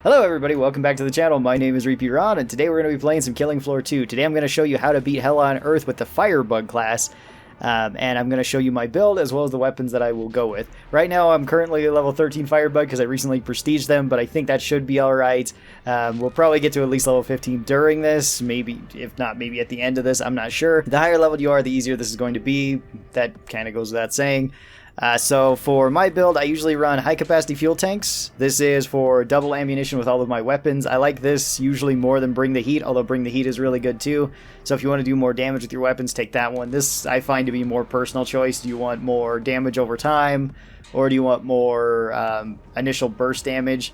Hello everybody, welcome back to the channel. My name is Repeat Ron, and today we're going to be playing some Killing Floor 2. Today I'm going to show you how to beat Hell on Earth with the Firebug class, and I'm going to show you my build as well as the weapons that I will go with. Right now I'm currently level 13 Firebug because I recently prestiged them, but I think that should be alright. We'll probably get to at least level 15 during this, maybe, if not, maybe at the end of this, I'm not sure. The higher level you are, the easier this is going to be. That kind of goes without saying. So for my build, I usually run high capacity fuel tanks. This is for double ammunition with all of my weapons. I like this usually more than Bring the Heat, although Bring the Heat is really good too. So if you want to do more damage with your weapons, take that one. This I find to be more personal choice. Do you want more damage over time, or do you want more initial burst damage?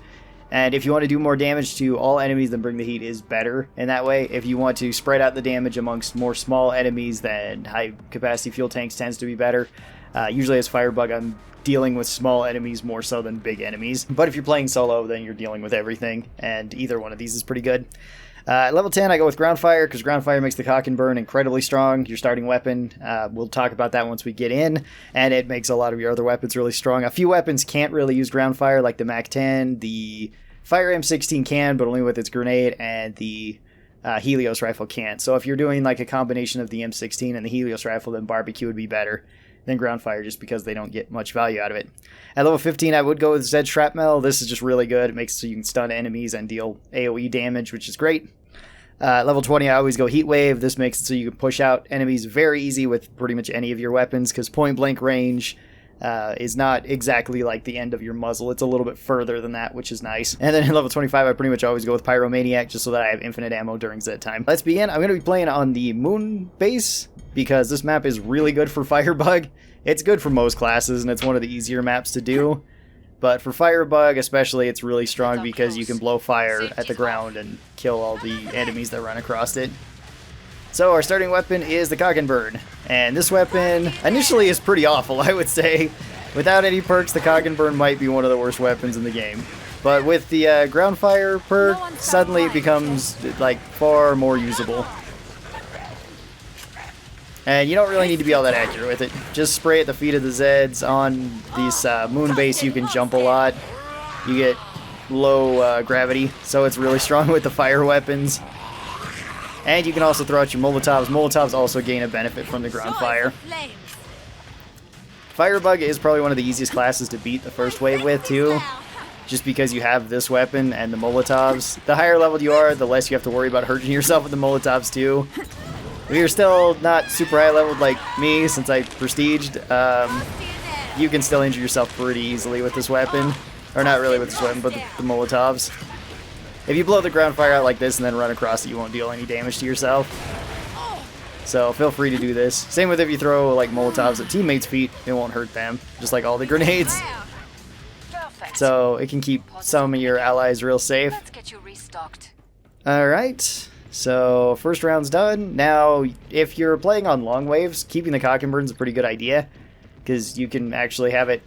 And if you want to do more damage to all enemies, then Bring the Heat is better in that way. If you want to spread out the damage amongst more small enemies, then high capacity fuel tanks tends to be better. Usually as Firebug, I'm dealing with small enemies more so than big enemies. But if you're playing solo, then you're dealing with everything, and either one of these is pretty good. At level 10, I go with Ground Fire, because Ground Fire makes the Cock and Burn incredibly strong, your starting weapon. We'll talk about that once we get in, and it makes a lot of your other weapons really strong. A few weapons can't really use Ground Fire, like the MAC-10, the Fire M16 can, but only with its grenade, and the Helios rifle can't. So if you're doing like a combination of the M16 and the Helios rifle, then Barbecue would be better than Ground Fire, just because they don't get much value out of it. At level 15, I would go with Zed Shrapnel. This is just really good. It makes it so you can stun enemies and deal AoE damage, which is great. Level 20, I always go Heat Wave. This makes it so you can push out enemies very easy with pretty much any of your weapons, because point blank range is not exactly like the end of your muzzle. It's a little bit further than that, which is nice. And then in level 25, I pretty much always go with Pyromaniac, just so that I have infinite ammo during Zed time. Let's begin. I'm going to be playing on the Moonbase, because this map is really good for Firebug. It's good for most classes, and it's one of the easier maps to do. But for Firebug especially, it's really strong because you can blow fire at the ground and kill all the enemies that run across it. So our starting weapon is the Cock and Burn, and this weapon initially is pretty awful, I would say. Without any perks, the Cock and Burn might be one of the worst weapons in the game. But with the Ground Fire perk, suddenly it becomes like far more usable. And you don't really need to be all that accurate with it. Just spray at the feet of the Zeds. On these Moonbase, you can jump a lot. You get low gravity, so it's really strong with the fire weapons. And you can also throw out your Molotovs. Molotovs also gain a benefit from the Ground Fire. Firebug is probably one of the easiest classes to beat the first wave with, too. Just because you have this weapon and the Molotovs. The higher level you are, the less you have to worry about hurting yourself with the Molotovs, too. If you're still not super high leveled like me, since I prestiged, you can still injure yourself pretty easily with this weapon. Or not really with this weapon, but the Molotovs. If you blow the Ground Fire out like this and then run across it, you won't deal any damage to yourself. So feel free to do this. Same with if you throw like Molotovs at teammates' feet, it won't hurt them, just like all the grenades. So it can keep some of your allies real safe. Alright. So, first round's done. Now, if you're playing on long waves, keeping the Cock and Burn is a pretty good idea, because you can actually have it,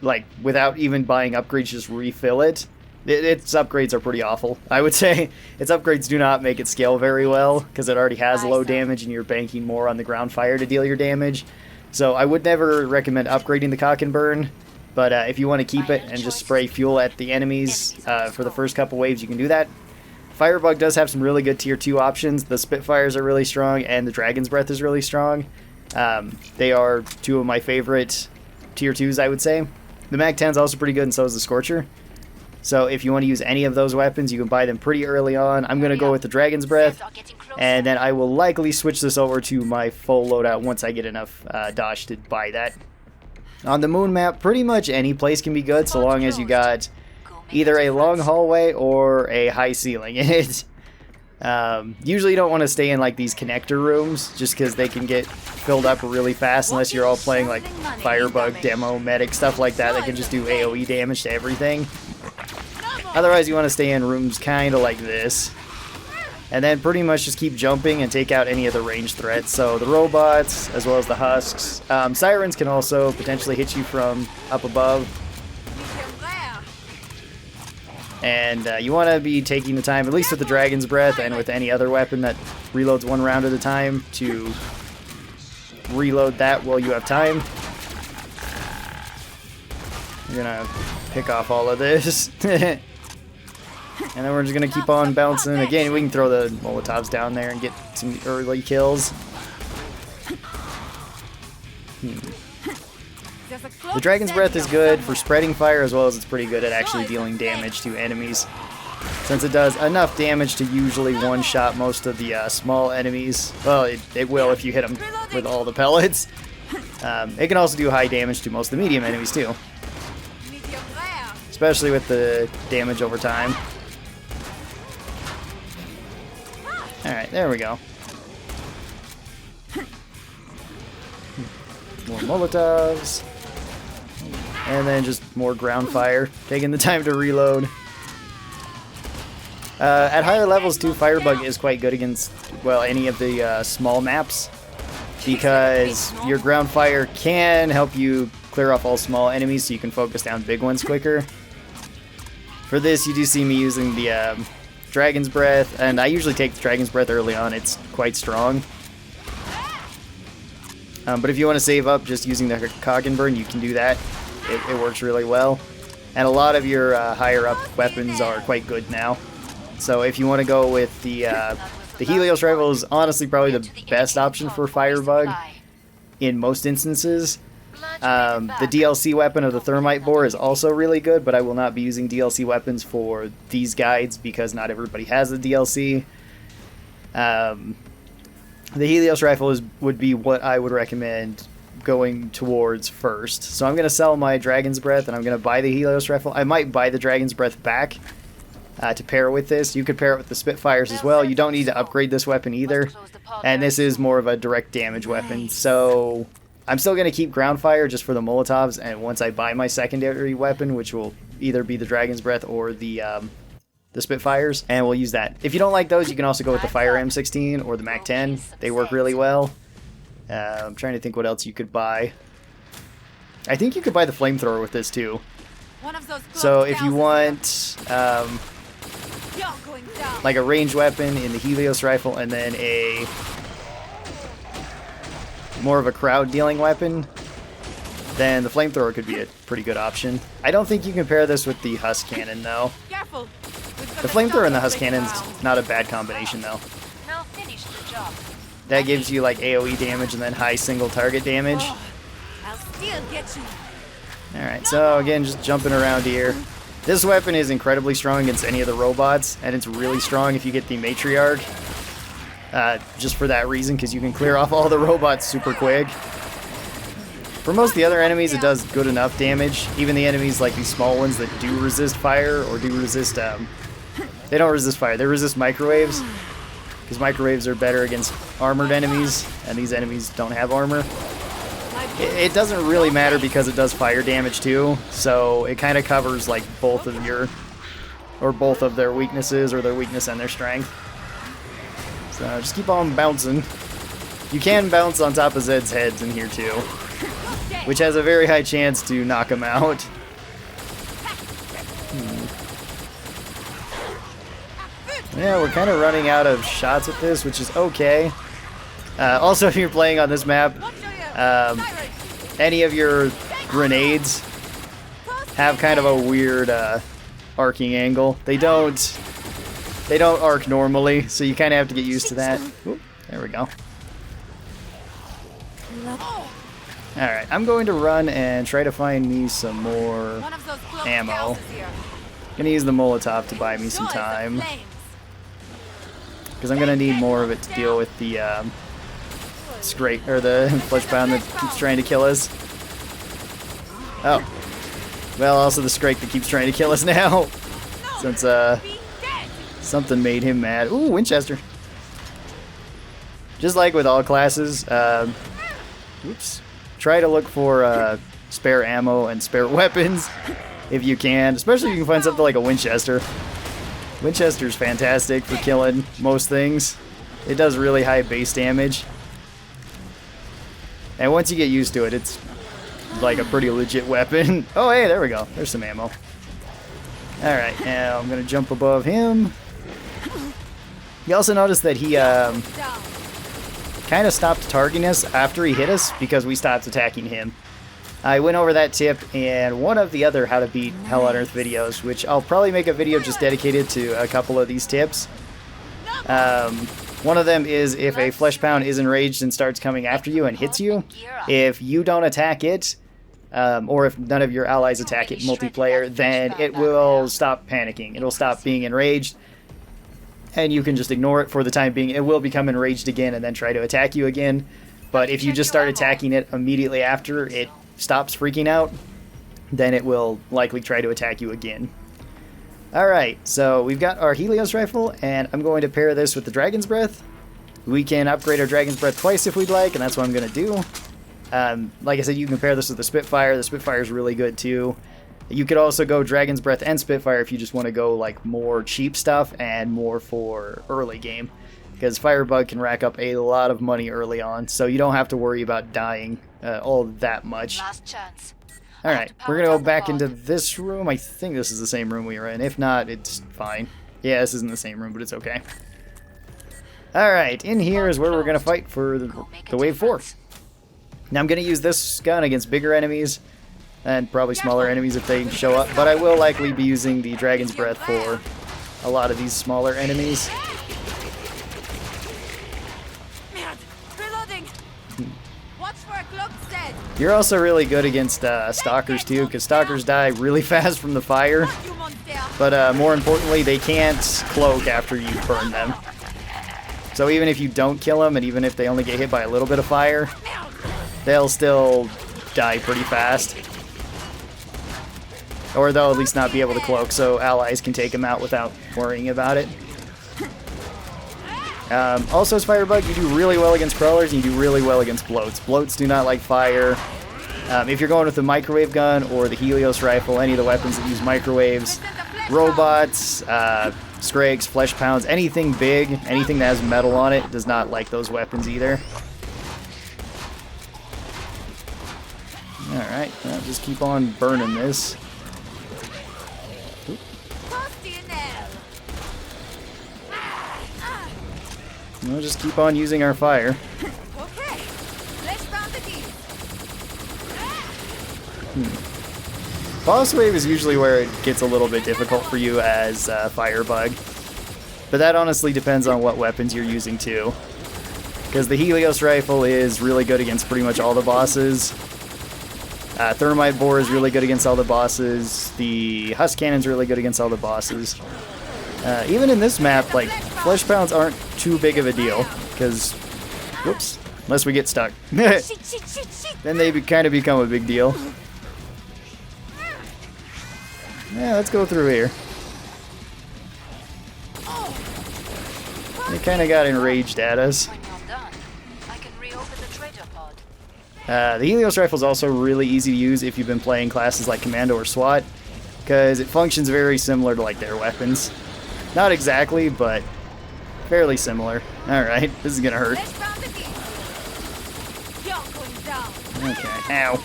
like, without even buying upgrades, just refill it. Its upgrades are pretty awful, I would say. Its upgrades do not make it scale very well, because it already has low damage, and you're banking more on the Ground Fire to deal your damage. So, I would never recommend upgrading the Cock and Burn, but if you want to keep it and just spray fuel at the enemies for the first couple waves, you can do that. Firebug does have some really good tier 2 options. The Spitfires are really strong, and the Dragon's Breath is really strong. They are two of my favorite tier 2s, I would say. The MAC-10 is also pretty good, and so is the Scorcher. So if you want to use any of those weapons, you can buy them pretty early on. I'm going to go with the Dragon's Breath, and then I will likely switch this over to my full loadout once I get enough Dosh to buy that. On the Moon map, pretty much any place can be good, so long as you got either a long hallway or a high ceiling in it. Usually you don't want to stay in like these connector rooms, just because they can get filled up really fast unless you're all playing like Firebug, Demo, Medic, stuff like that. They can just do AoE damage to everything. Otherwise you want to stay in rooms kind of like this. And then pretty much just keep jumping and take out any of the ranged threats. So the robots, as well as the husks. Sirens can also potentially hit you from up above. And you want to be taking the time, at least with the Dragon's Breath and with any other weapon that reloads one round at a time, to reload that while you have time. You're going to pick off all of this. And then we're just going to keep on bouncing. Again, we can throw the Molotovs down there and get some early kills. The Dragon's Breath is good for spreading fire, as well as it's pretty good at actually dealing damage to enemies, since it does enough damage to usually one-shot most of the small enemies. Well, it will if you hit them with all the pellets. It can also do high damage to most of the medium enemies too, especially with the damage over time. Alright, there we go. More Molotovs. And then just more ground fire, taking the time to reload. At higher levels too, Firebug is quite good against, well, any of the small maps, because your ground fire can help you clear off all small enemies so you can focus down big ones quicker. For this, you do see me using the Dragon's Breath, and I usually take the Dragon's Breath early on. It's quite strong. But if you want to save up just using the Cock and Burn, you can do that. It works really well. And a lot of your higher up weapons are quite good now. So if you want to go with the Helios rifle is honestly probably the best option for Firebug in most instances. The DLC weapon of the Thermite Boar is also really good, but I will not be using DLC weapons for these guides because not everybody has the DLC. The Helios rifle would be what I would recommend going towards first. So I'm going to sell my Dragon's Breath and I'm going to buy the Helios rifle. I might buy the Dragon's Breath back to pair with this. You could pair it with the Spitfires as well. You don't need to upgrade this weapon either. And this is more of a direct damage weapon. So I'm still going to keep ground fire just for the Molotovs, and once I buy my secondary weapon, which will either be the Dragon's Breath or the Spitfires, and we'll use that. If you don't like those, you can also go with the Fire M16 or the Mac-10. They work really well. I'm trying to think what else you could buy. I think you could buy the Flamethrower with this too. So if you want like a ranged weapon in the Helios rifle and then a more of a crowd dealing weapon, then the Flamethrower could be a pretty good option. I don't think you can pair this with the Husk Cannon though. The Flamethrower and the Husk Cannon's not a bad combination though. That gives you like AoE damage and then high single target damage. Alright, so again, just jumping around here. This weapon is incredibly strong against any of the robots, and it's really strong if you get the Matriarch. Just for that reason, because you can clear off all the robots super quick. For most of the other enemies, it does good enough damage. Even the enemies like these small ones that do resist fire, or do resist, they don't resist fire, they resist microwaves. Because microwaves are better against armored enemies, and these enemies don't have armor. It doesn't really matter because it does fire damage too, so it kind of covers like both of your, or both of their weaknesses, or their weakness and their strength. So just keep on bouncing. You can bounce on top of Zed's heads in here too, which has a very high chance to knock him out. Yeah, we're kind of running out of shots with this, which is okay. Also, if you're playing on this map, any of your grenades have kind of a weird arcing angle. They don't arc normally, so you kind of have to get used to that. Oop, there we go. Alright, I'm going to run and try to find me some more ammo. Gonna use the Molotov to buy me some time, because I'm gonna need more of it to deal with the Scrake, or the Fleshbound that keeps trying to kill us. Oh. Well, also the Scrake that keeps trying to kill us now. Since something made him mad. Ooh, Winchester. Just like with all classes, oops. Try to look for spare ammo and spare weapons if you can. Especially if you can find something like a Winchester. Winchester's fantastic for killing most things. It does really high base damage. And once you get used to it, it's like a pretty legit weapon. Oh, hey, there we go. There's some ammo. Alright, now I'm going to jump above him. You also notice that he kind of stopped targeting us after he hit us because we stopped attacking him. I went over that tip in one of the other How to Beat Hell on Earth videos, which I'll probably make a video just dedicated to a couple of these tips. One of them is if a flesh pound is enraged and starts coming after you and hits you, if you don't attack it, or if none of your allies attack it multiplayer, then it will stop panicking. It'll stop being enraged, and you can just ignore it for the time being. It will become enraged again and then try to attack you again. But if you just start attacking it immediately after it stops freaking out, then it will likely try to attack you again. Alright, so we've got our Helios rifle, and I'm going to pair this with the Dragon's Breath. We can upgrade our Dragon's Breath twice if we'd like, and that's what I'm going to do. Like I said, you can pair this with the Spitfire. The Spitfire is really good too. You could also go Dragon's Breath and Spitfire if you just want to go like more cheap stuff and more for early game. Because Firebug can rack up a lot of money early on, so you don't have to worry about dying all that much. Last chance. Alright, we're going to go back into this room. I think this is the same room we were in. If not, it's fine. Yeah, this isn't the same room, but it's okay. Alright, in here is where we're going to fight for the Wave 4. Now I'm going to use this gun against bigger enemies, and probably smaller enemies if they show up, but I will likely be using the Dragon's Breath for a lot of these smaller enemies. You're also really good against Stalkers too, because Stalkers die really fast from the fire, but more importantly, they can't cloak after you burn them. So even if you don't kill them, and even if they only get hit by a little bit of fire, they'll still die pretty fast. Or they'll at least not be able to cloak, so allies can take them out without worrying about it. Also as Firebug, you do really well against crawlers, and you do really well against bloats. Bloats do not like fire. If you're going with the microwave gun or the Helios rifle, any of the weapons that use microwaves, robots, Scrakes, flesh pounds, anything big, anything that has metal on it does not like those weapons either. Alright, well, just keep on burning this. We'll just keep on using our fire. Boss wave is usually where it gets a little bit difficult for you as Firebug. But that honestly depends on what weapons you're using too. Because the Helios rifle is really good against pretty much all the bosses. Thermite Boar is really good against all the bosses. The Husk Cannon's really good against all the bosses. Even in this map, like, flesh pounds aren't too big of a deal, because, whoops, unless we get stuck. Then they kind of become a big deal. Yeah, let's go through here. They kind of got enraged at us. The Helios rifle is also really easy to use if you've been playing classes like Commando or SWAT, because it functions very similar to like their weapons. Not exactly, but fairly similar. Alright, this is gonna hurt. Okay, ow.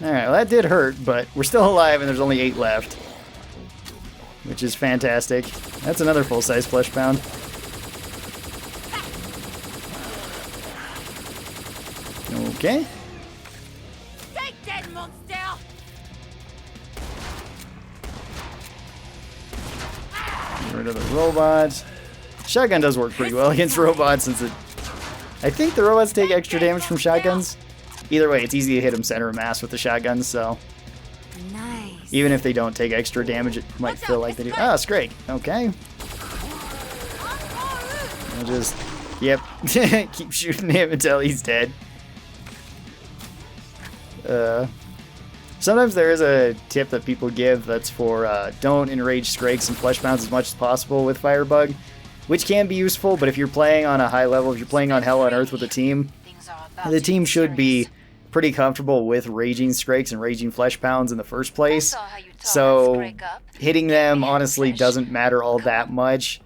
Alright, well that did hurt, but we're still alive and there's only 8 left. Which is fantastic. That's another full-size flesh pound. Okay. Get rid of the robots. Shotgun does work pretty well against robots since it... I think the robots take extra damage from shotguns. Either way, it's easy to hit them center of mass with the shotguns, so... Nice. Even if they don't take extra damage, it might feel like they do. Ah, Scrake. Okay. I'll just... Yep. Keep shooting him until he's dead. Sometimes there is a tip that people give that's for don't enrage Scrakes and flesh pounds as much as possible with Firebug, which can be useful, but if you're playing on a high level, if you're playing on Hell on Earth with a team, the team should be pretty comfortable with raging Scrakes and raging flesh pounds in the first place, so hitting them honestly doesn't matter all that much,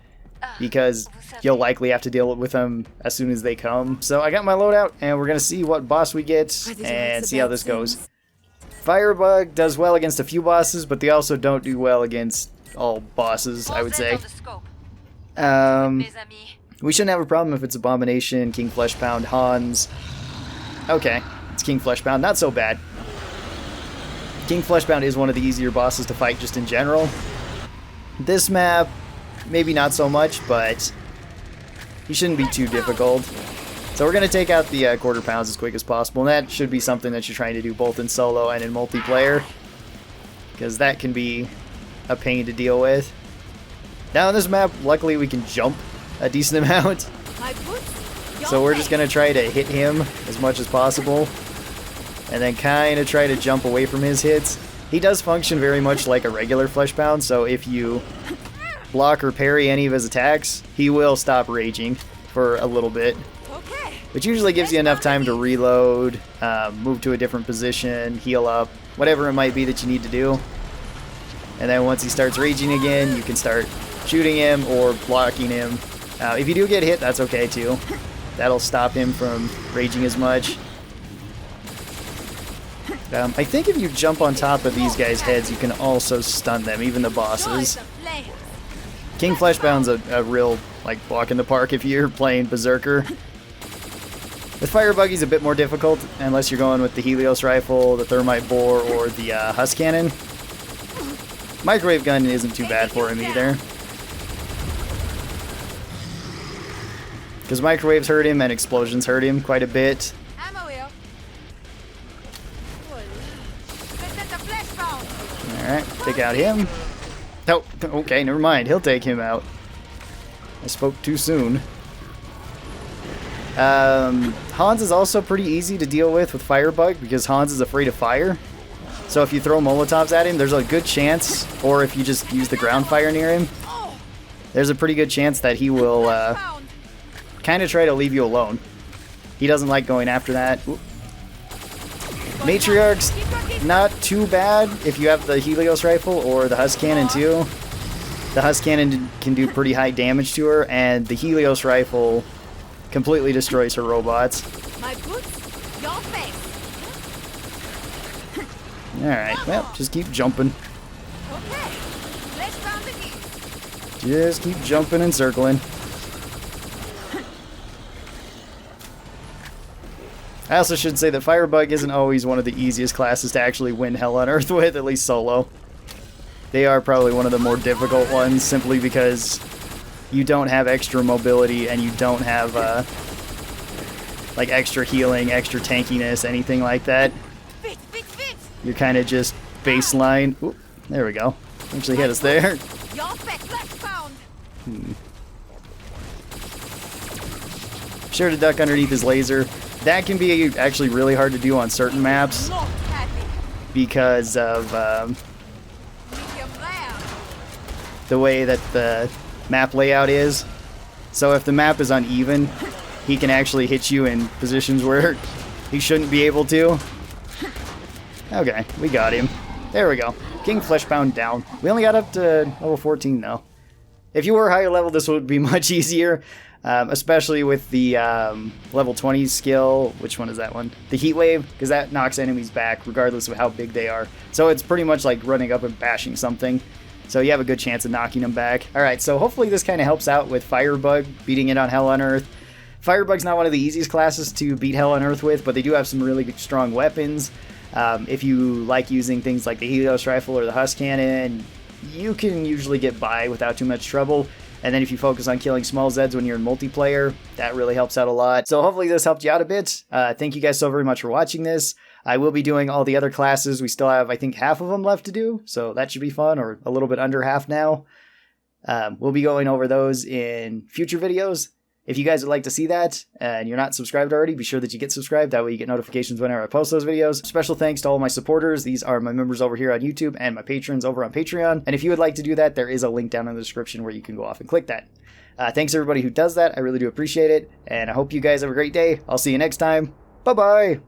because you'll likely have to deal with them as soon as they come. So I got my loadout, and we're going to see what boss we get, and see how this goes. Firebug does well against a few bosses, but they also don't do well against all bosses, I would say. We shouldn't have a problem if it's Abomination, King Flesh Pound, Hans, Okay, it's King Fleshbound. Not so bad. King Fleshbound is one of the easier bosses to fight just in general. This map, maybe not so much, but he shouldn't be too difficult. So we're going to take out the quarter pounds as quick as possible, and that should be something that you're trying to do both in solo and in multiplayer, because that can be a pain to deal with. Now on this map, luckily we can jump a decent amount, so we're just going to try to hit him as much as possible, and then kind of try to jump away from his hits. He does function very much like a regular Fleshbound, so if you block or parry any of his attacks, he will stop raging for a little bit. Which usually gives you enough time to reload, move to a different position, heal up, whatever it might be that you need to do. And then once he starts raging again, you can start shooting him or blocking him. If you do get hit, that's okay too. That'll stop him from raging as much. I think if you jump on top of these guys' heads, you can also stun them, even the bosses. King Fleshbound's a real, like, walk in the park if you're playing Berserker. With Firebug, he's a bit more difficult, unless you're going with the Helios rifle, the thermite bore, or the husk cannon. Microwave gun isn't too bad for him either, because microwaves hurt him and explosions hurt him quite a bit. Alright, take out him. Oh, okay, never mind. He'll take him out. I spoke too soon. Hans is also pretty easy to deal with Firebug, because Hans is afraid of fire. So if you throw Molotovs at him, there's a good chance, or if you just use the ground fire near him, there's a pretty good chance that he will kind of try to leave you alone. He doesn't like going after that. Oop. Matriarch's not too bad if you have the Helios rifle or the husk cannon too. The husk cannon can do pretty high damage to her, and the Helios rifle completely destroys her robots. Alright, well, just keep jumping. Just keep jumping and circling. I also should say that Firebug isn't always one of the easiest classes to actually win Hell on Earth with, at least solo. They are probably one of the more difficult ones, simply because you don't have extra mobility and you don't have like extra healing, extra tankiness, anything like that. You're kind of just baseline. Oop, there we go. Actually hit us there. Sure to duck underneath his laser. That can be actually really hard to do on certain maps because of the way that the map layout is. So if the map is uneven, he can actually hit you in positions where he shouldn't be able to. Okay, we got him. There we go. King Fleshbound down. We only got up to level 14 though. If you were higher level, this would be much easier. Especially with the level 20 skill. Which one is that one? The Heat Wave, because that knocks enemies back regardless of how big they are. So it's pretty much like running up and bashing something. So you have a good chance of knocking them back. Alright, so hopefully this kind of helps out with Firebug, beating it on Hell on Earth. Firebug's not one of the easiest classes to beat Hell on Earth with, but they do have some really strong weapons. If you like using things like the Helios rifle or the husk cannon, you can usually get by without too much trouble. And then if you focus on killing small Zeds when you're in multiplayer, that really helps out a lot. So hopefully this helped you out a bit. Thank you guys so very much for watching this. I will be doing all the other classes. We still have, I think, half of them left to do. So that should be fun, or a little bit under half now. We'll be going over those in future videos. If you guys would like to see that and you're not subscribed already, be sure that you get subscribed. That way you get notifications whenever I post those videos. Special thanks to all my supporters. These are my members over here on YouTube and my patrons over on Patreon. And if you would like to do that, there is a link down in the description where you can go off and click that. Thanks everybody who does that. I really do appreciate it. And I hope you guys have a great day. I'll see you next time. Bye-bye.